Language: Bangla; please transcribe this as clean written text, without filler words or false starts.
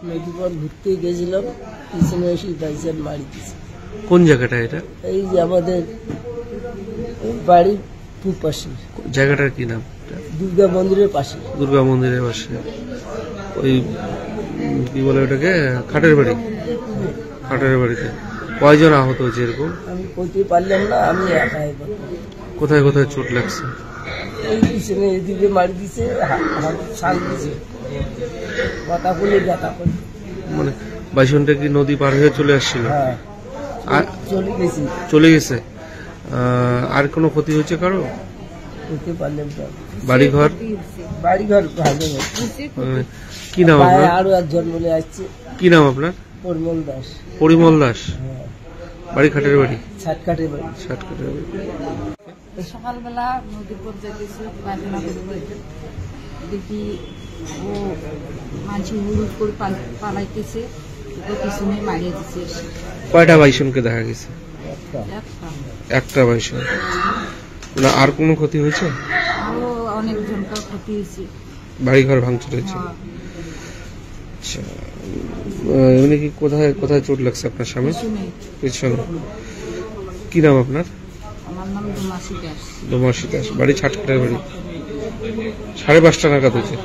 নদীপথ ঘুরতে গেছিলাম, পিছনে এসে বাইচার মারি দিয়েছে। কোন জায়গাটা এটা? এই যে আমাদের বাড়ির পূব পাশে। জায়গাটার কি নাম? দুর্গা মন্দিরের পাশে। দুর্গা মন্দিরের পাশে ওই কি বলে ওটাকে, খাটের বাড়ি? খাটের বাড়িতে কয়জন আহত হয়েছে এরকম? আমি বলতে পারলাম না, আমি একাই। কোথায় কোথায় চোট লাগছে? এই পিছনে এদিকে মারি দিছে, হাত ছাল দিছে, মাথা ফুলে ব্যথা করে। মানে বাইসনটা কি নদী পার হয়ে চলে আসছিল? হ্যাঁ, আর চলে গেছে। আর কোনো ক্ষতি হয়েছে কারো? বলতে পারলাম না। বাড়িঘর? বাড়িঘর ভালো। কি নাম আপনার? আরো একজন বলে আসছে। কি নাম আপনার? পরিমল দাস। পরিমল দাস। হ্যাঁ। বাড়ি খাটের বাড়ি? ছাটকাটের বাড়ি। ছাটকাটের বাড়ি। সকালবেলা নদীর পর যেতেছে, পায়খানা করতে দেখি ও মানুষ হুড় করে পালাইতেছে, ওকে পিছনে মারিয়ে দিচ্ছে। কয়টা বাইসনকে দেখা গেছে? একটা বাইসন। না আর কোনো ক্ষতি হয়েছে? আরো অনেকজনকার ক্ষতি হয়েছে, বাড়িঘর ভাঙচুর হয়েছে। আচ্ছা, এমনি কি কোথায় কোথায় চোট লাগছে আপনার স্বামী? পিছনে। কি নাম আপনার? আমার নাম ডোমাসি দাস। ডোমাসি দাস। বাড়ি ছাটকাটের বাড়ি। 5:30 নাগাদ হয়েছে।